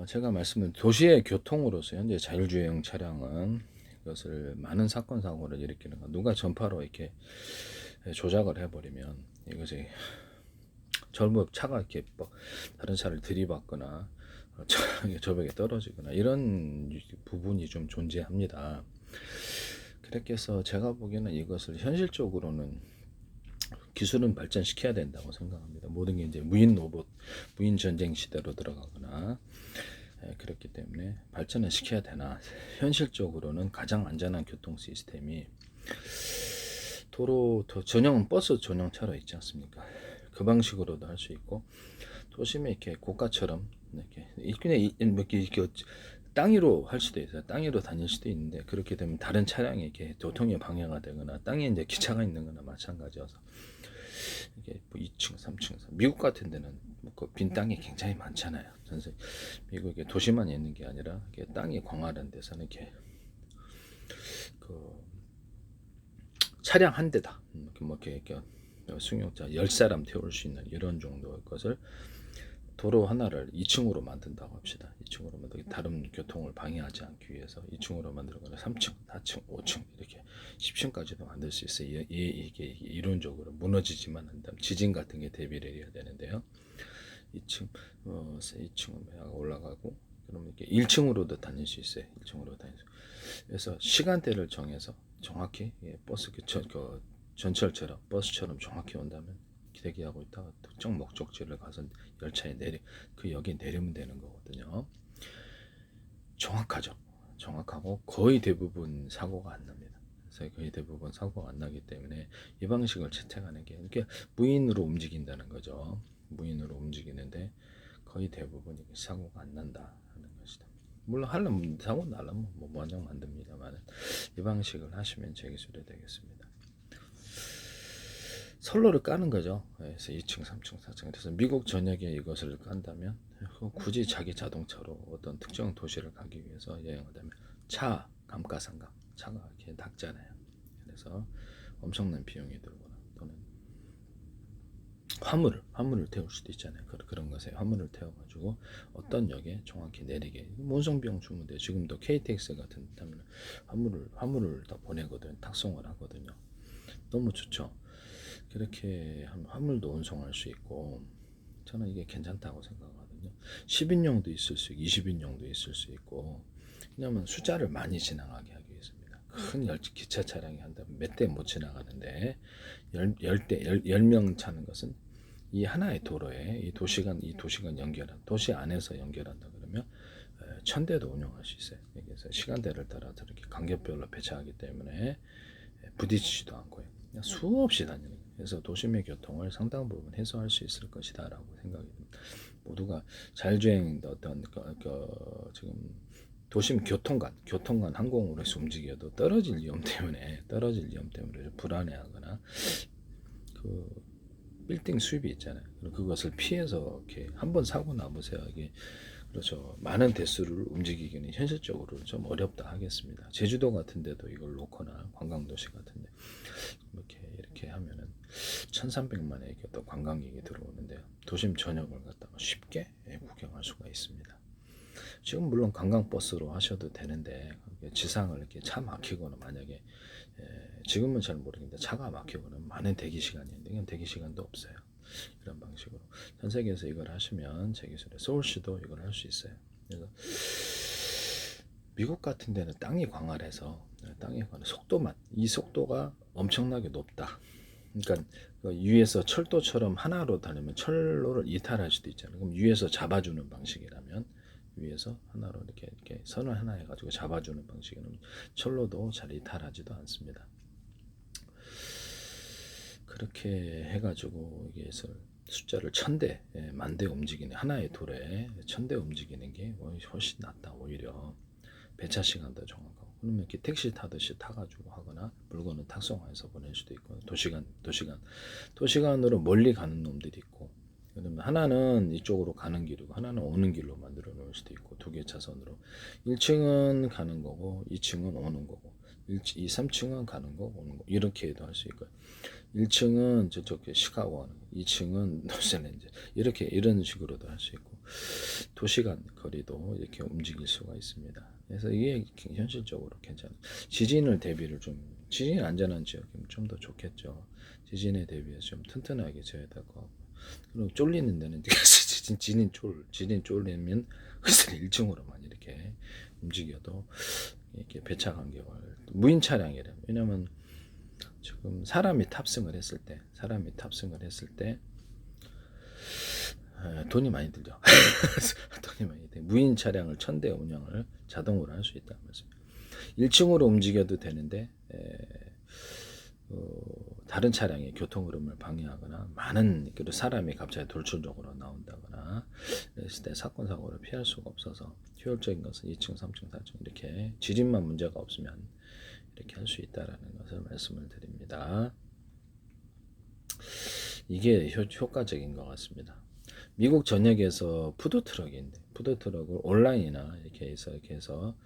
제가 말씀드린 도시의 교통으로서 현재 자율주행 차량은 이것을 많은 사건 사고를 일으키는 거, 누가 전파로 이렇게 조작을 해버리면 이것이 전부 차가 이렇게 다른 차를 들이받거나 저벽에 떨어지거나 이런 부분이 좀 존재합니다. 그렇게 해서 제가 보기에는 이것을 현실적으로는 기술은 발전시켜야 된다고 생각합니다. 모든 게 이제 무인 로봇, 무인 전쟁 시대로 들어가거나 그렇기 때문에 발전을 시켜야 되나, 현실적으로는 가장 안전한 교통 시스템이 도로 전용 버스 전용 차로 있지 않습니까? 그 방식으로도 할 수 있고, 도심에 이렇게 고가처럼 이렇게 그냥 이렇게 땅 위로 할 수도 있어요. 땅 위로 다닐 수도 있는데, 그렇게 되면 다른 차량이 이렇게 교통이 방해가 되거나 땅에 이제 기차가 있는 거나 마찬가지여서 이게 뭐 2층, 3층, 미국 같은 데는 빈 땅이 굉장히 많잖아요. 전세 미국의 도시만 있는 게 아니라 땅이 광활한 데서는 이렇게 그 차량 한 대다, 뭐 이렇게 승용차 10사람 태울 수 있는 이런 정도의 것을 도로 하나를 2층으로 만든다고 합시다. 2층으로 만들고 다른 교통을 방해하지 않기 위해서 2층으로 만들거나 3층, 4층, 5층 이렇게 10층까지도 만들 수 있어요. 이게 이론적으로 무너지지만 한다면 지진 같은 게 대비를 해야 되는데요. 2층, 2층은 올라가고, 그러면 이렇게 1층으로도 다닐 수 있어요. 1층으로 다닐 수. 그래서 시간대를 정해서 정확히 버스 전철처럼 버스처럼 정확히 온다면 대기하고 있다가 특정 목적지를 가서 열차에 그 역에 내리면 되는 거거든요. 정확하죠. 정확하고 거의 대부분 사고가 안 납니다. 그래서 거의 대부분 사고가 안 나기 때문에 이 방식을 채택하는 게 이렇게 무인으로 움직인다는 거죠. 무인으로 움직이는데 거의 대부분 사고가 안 난다 하는 것이다. 물론 하려면 사고 나려면 뭐 원장 만듭니다만 이 방식을 하시면 제 기술이 되겠습니다. 선로를 까는 거죠. 그래서 2층, 3층, 4층. 그래서 미국 전역에 이것을 깐다면 굳이 자기 자동차로 어떤 특정 도시를 가기 위해서 여행을 하면 차, 감가상각, 차가 이렇게 닥잖아요. 그래서 엄청난 비용이 들거나 또는 화물을 태울 수도 있잖아요. 그런 것에 화물을 태워가지고 어떤 역에 정확히 내리게 운송비용 주면 돼요. 지금도 KTX 같은 데는 화물을 다 보내거든, 탁송을 하거든요. 너무 좋죠. 그렇게 하면 화물도 운송할 수 있고, 저는 이게 괜찮다고 생각하거든요. 10인용도 있을 수 있고 20인용도 있을 수 있고, 왜냐하면 숫자를 많이 지나가게 하기 위해서입니다. 큰 기차 차량이 한다면 몇 대 못 지나가는데 10명 차는 것은 이 하나의 도로에 이 도시간 연결한, 도시 안에서 연결한다 그러면 1000대도 운영할 수 있어요. 그래서 시간대를 따라서 이렇게 간격별로 배차하기 때문에 부딪히지도 않고요. 수없이 다니는 거예요. 그래서 도심의 교통을 상당 부분 해소할 수 있을 것이다 라고 생각이 듭니다. 모두가 자율주행 어떤 지금 도심 교통간 항공으로 해서 움직여도 떨어질 위험 때문에 불안해하거나 그 빌딩 수입이 있잖아요. 그것을 피해서 이렇게 한번 사고 나보세요. 이게 그렇죠. 많은 대수를 움직이기는 현실적으로 좀 어렵다 하겠습니다. 제주도 같은 데도 이걸 놓거나 관광도시 같은데 이렇게 하면은 1300만의 또 관광객이 들어오는데요. 도심 전역을 갖다가 쉽게 구경할 수가 있습니다. 지금 물론 관광버스로 하셔도 되는데 지상을 이렇게 차 막히거나 만약에 지금은 잘 모르겠는데 차가 막히거나 많은 대기 시간이 있는데 그냥 대기 시간도 없어요. 이런 방식으로 전 세계에서 이걸 하시면 제 기술에 서울시도 이걸 할 수 있어요. 그래서 미국 같은 데는 땅이 광활해서 속도만, 이 속도가 엄청나게 높다. 그러니까 위에서 철도처럼 하나로 다니면 철로를 이탈할 수도 있잖아요. 그럼 위에서 잡아주는 방식이라면 위에서 하나로 이렇게 선을 하나 해가지고 잡아주는 방식이라면 철로도 잘 이탈하지도 않습니다. 그렇게 해가지고 이게 숫자를 1000대, 만대 움직이는 하나의 도로에 1000대 움직이는 게 훨씬 낫다. 오히려 배차 시간도 정확하고. 그러면 이렇게 택시 타듯이 타가지고 하거나 물건을 탁송해서 보낼 수도 있고, 도시간으로 멀리 가는 놈들이 있고, 그러면 하나는 이쪽으로 가는 길이고 하나는 오는 길로 만들어 놓을 수도 있고, 두 개 차선으로 1층은 가는 거고 2층은 오는 거고 3층은 가는 거 오는 거 이렇게도 할 수 있고요. 1층은 저쪽 시카고, 2층은 노스랜드, 이런 식으로도 할 수 있고, 2시간 거리도 이렇게 움직일 수가 있습니다. 그래서 이게 현실적으로 괜찮아요. 지진을 대비를 지진이 안전한 지역이면 좀 더 좋겠죠. 지진에 대비해서 좀 튼튼하게 지어야 될 것 같고. 그리고 쫄리는 데는 지진 쫄리면 그것을 1층으로만 이렇게 움직여도 이렇게 배차 간격을 무인 차량이래. 왜냐면 지금 사람이 탑승을 했을 때 돈이 많이 들죠. 돈이 많이 돼. 무인 차량을 1000대 운영을 자동으로 할 수 있다는 말씀입니다. 1층으로 움직여도 되는데 다른 차량의 교통 흐름을 방해하거나 많은 사람이 갑자기 돌출적으로 나온다거나 그랬을 때 사건 사고를 피할 수가 없어서 효율적인 것은 2층, 3층, 4층 이렇게 지진만 문제가 없으면 이렇게 할 수 있다라는 것을 말씀을 드립니다. 이게 효과적인 것 같습니다. 미국 전역에서 푸드트럭인데 푸드트럭을 온라인이나 이렇게 해서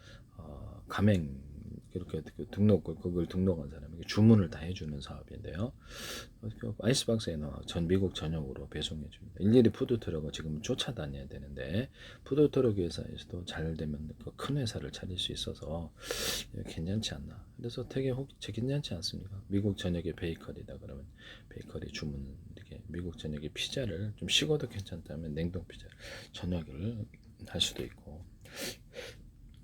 가맹 그렇게 그걸 등록한 사람에게 주문을 다 해주는 사업인데요. 아이스박스에 넣어 미국 전역으로 배송해 줍니다. 일일이 푸드트럭을 지금 쫓아다녀야 되는데 푸드트럭 회사에서도 잘 되면 큰 회사를 차릴 수 있어서 괜찮지 않나. 그래서 되게 괜찮지 않습니까? 미국 전역에 베이커리다 그러면 베이커리 주문 이렇게 미국 전역에 피자를 좀 식어도 괜찮다면 냉동 피자 전역을 할 수도 있고.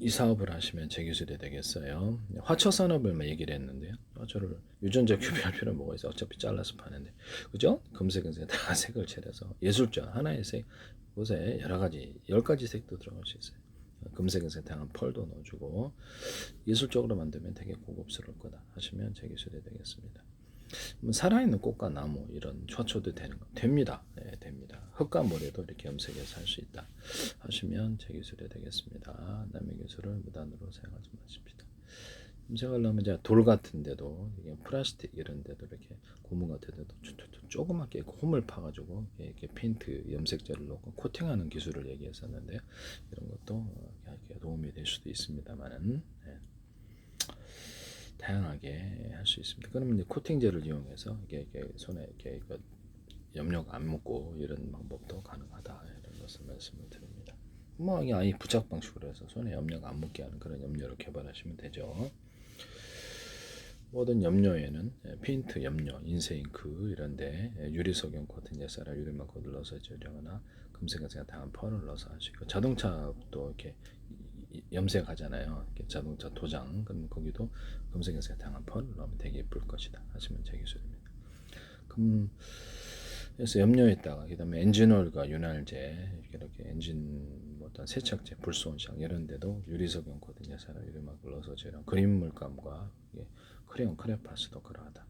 이 사업을 하시면 제 기술이 되겠어요. 화초 산업을 얘기를 했는데요. 화초를 유전자 교배할 필요는 뭐가 있어? 어차피 잘라서 파는데, 그죠? 금색은 다 색을 칠해서 예술적 하나의 색 곳에 여러 가지 10가지 색도 들어갈 수 있어요. 금색은 다양한 펄도 넣어주고 예술적으로 만들면 되게 고급스러울 거다 하시면 제 기술이 되겠습니다. 살아있는 꽃과 나무 이런 화초도 되는 거 됩니다. 네, 됩니다. 흙과 모래도 이렇게 염색해서 할 수 있다 하시면 제 기술이 되겠습니다. 남의 기술을 무단으로 사용하지 마십니다. 염색하려면 이제 돌 같은데도 이게 플라스틱 이런데도 이렇게 고무 같은데도 조그맣게 홈을 파가지고 이렇게 페인트 염색제를 넣고 코팅하는 기술을 얘기했었는데 이런 것도 도움이 될 수도 있습니다만은. 네. 다양하게 할 수 있습니다. 그러면 이제 코팅제를 이용해서 이게 손에 이렇게 염료가 안 묻고 이런 방법도 가능하다 이런 것을 말씀을 드립니다. 뭐 이게 아예 부착 방식으로 해서 손에 염료가 안 묻게 하는 그런 염료를 개발하시면 되죠. 모든 염료에는 페인트 염료, 인쇄잉크 이런데 유리석용 코팅 예사라 유리막을 넣어서 제거하거나 금색에서 다양한 펄을 넣어서 하시고 자동차도 이렇게 염색하잖아요. 자동차 도장. 그럼 거기도 검색해서 다양한 펄을 넣으면 되게 예쁠 것이다 하시면 제 기술입니다. 그래서 염료에다가 그다음에 엔진오일과 윤활제 이렇게 엔진 어떤 세척제, 불소원상 이런 데도 유리석용 코팅제 사라 유리막을 넣어서 제랑 그림 물감과 크레용 크레파스도 그러하다.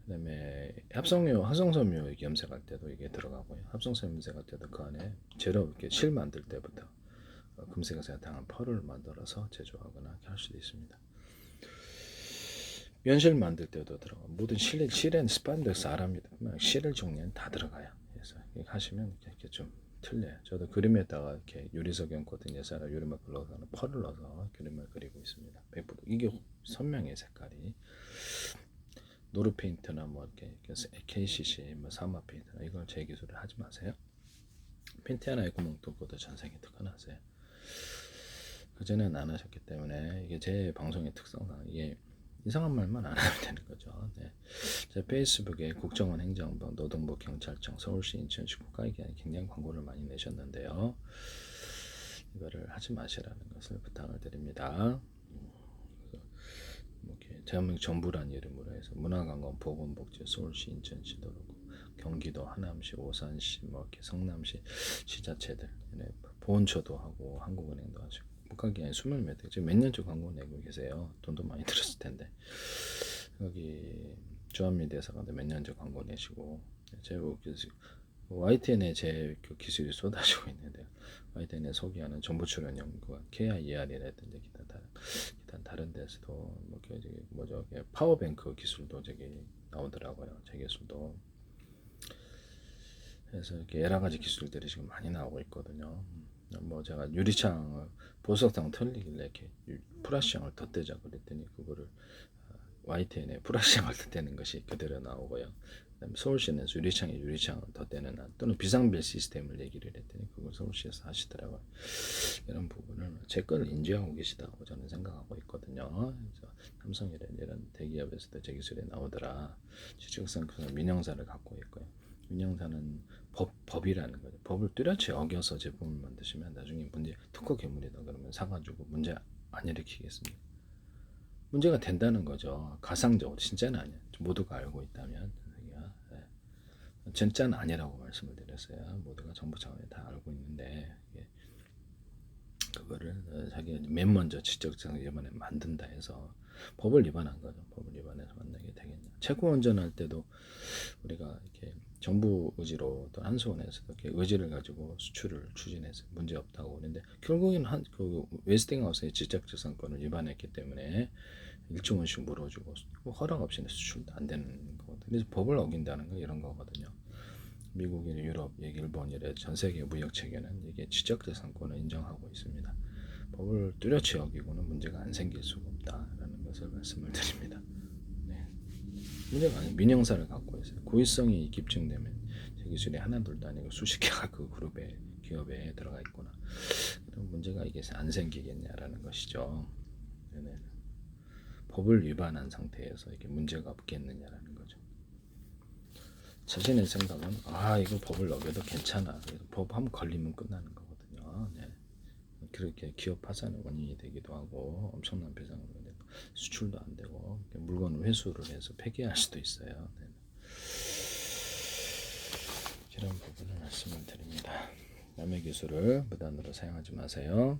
그다음에 합성섬유 염색할 때도 이게 들어가고요. 합성섬유 염색할 때도 그 안에 재료 이렇게 실 만들 때부터 금색에서 다양한 펄을 만들어서 제조하거나 할 수도 있습니다. 면실 만들 때도 들어가. 모든 실엔 스판덱스 아랍니다. 실을 종류는 다 들어가요. 그래서 이렇게 하시면 이렇게 좀 틀려요. 저도 그림에다가 이렇게 유리석용 코팅 예사라 유리막을 넣어서 펄을 넣어서 그림을 그리고 있습니다. 100% 이게 선명해 색깔이. 노르 페인트나 뭐 이렇게 KCC, 뭐 사마 페인트나 이걸 제 기술을 하지 마세요. 페인트 하나에 구멍 뚫고도 전생에 특허나세요. 그전에는 안 하셨기 때문에 이게 제 방송의 특성상 이게 이상한 말만 안 하면 되는 거죠. 네. 제 페이스북에 국정원 행정부, 노동부, 경찰청, 서울시, 인천시 국가기관이 굉장히 광고를 많이 내셨는데요. 이거를 하지 마시라는 것을 부탁을 드립니다. 대한민국 정부란 이름으로 해서 문화관광, 보건복지, 서울시, 인천시, 도로구, 경기도, 하남시, 오산시, 뭐 이렇게 성남시 시자체들, 보훈처도 하고 한국은행도 하시고. 국가기관이 20몇 대 지금 몇 년째 광고 내고 계세요. 돈도 많이 들었을 텐데 여기 주한미대사가 몇 년째 광고 내시고 제가 YTN에 제 기술이 쏟아지고 있는데요. YTN에 소개하는 정보 출연 연구가 KIER이라든지 기타 다른 데서도 뭐죠 파워뱅크 기술도 저기 나오더라고요. 제 기술도. 그래서 이렇게 여러 가지 기술들이 지금 많이 나오고 있거든요. 뭐 제가 유리창 보석상 틀리길래 이렇게 프라시형을 덧대자 그랬더니 그거를 YTN에 프라시형을 덧대는 것이 그대로 나오고요. 그다음에 서울시는 유리창을 덧대는 한 또는 비상벨 시스템을 얘기를 했더니 그걸 서울시에서 하시더라고요. 이런 부분을 제 걸 인지하고 계시다고 저는 생각하고 있거든요. 그래서 삼성이라는 이런 대기업에서도 제 기술이 나오더라. 지적성 민영사를 갖고 있고요. 민영사는 법이라는 거죠. 법을 뚜렷이 어겨서 제품을 만드시면 나중에 문제 특허 괴물이다 그러면 사가지고 문제 안 일으키겠습니까? 문제가 된다는 거죠. 가상적으로 진짜는 아니야. 모두가 알고 있다면 진짜는 아니라고 말씀을 드렸어요. 모두가 정부 차원에 다 알고 있는데 그거를 자기가 맨 먼저 지적성 위반에 만든다 해서 법을 위반한 거죠. 법을 위반해서 만나게 되겠냐. 채권 운전할 때도 우리가 이렇게 정부 의지로 또 한수원에서 이렇게 의지를 가지고 수출을 추진해서 문제 없다고 그러는데 결국에는 그 웨스팅하우스의 지적재산권을 위반했기 때문에 일종원씩 물어주고 허락 없이는 수출도 안 되는 거거든요. 그래서 법을 어긴다는 거 이런 거거든요. 미국이나 유럽, 일본 이래 전 세계 무역 체계는 이게 지적재산권을 인정하고 있습니다. 법을 뚜렷이 어기고는 문제가 안 생길 수가 없다라는 것을 말씀을 드립니다. 네. 문제가 아니에요. 민영사를 갖고 있어요. 고의성이 입증되면 제 기술이 하나 둘도 아니고 수십 개가 그 그룹에 기업에 들어가 있구나. 그럼 문제가 이게 안 생기겠냐라는 것이죠. 네네. 법을 위반한 상태에서 이게 문제가 없겠느냐라는 거죠. 자신의 생각은 이거 법을 어겨도 괜찮아. 법 한번 걸리면 끝나는 거거든요. 네. 그렇게 기업 파산의 원인이 되기도 하고 엄청난 배상을 내고 수출도 안 되고 물건을 회수를 해서 폐기할 수도 있어요. 네. 이런 부분을 말씀을 드립니다. 남의 기술을 무단으로 사용하지 마세요.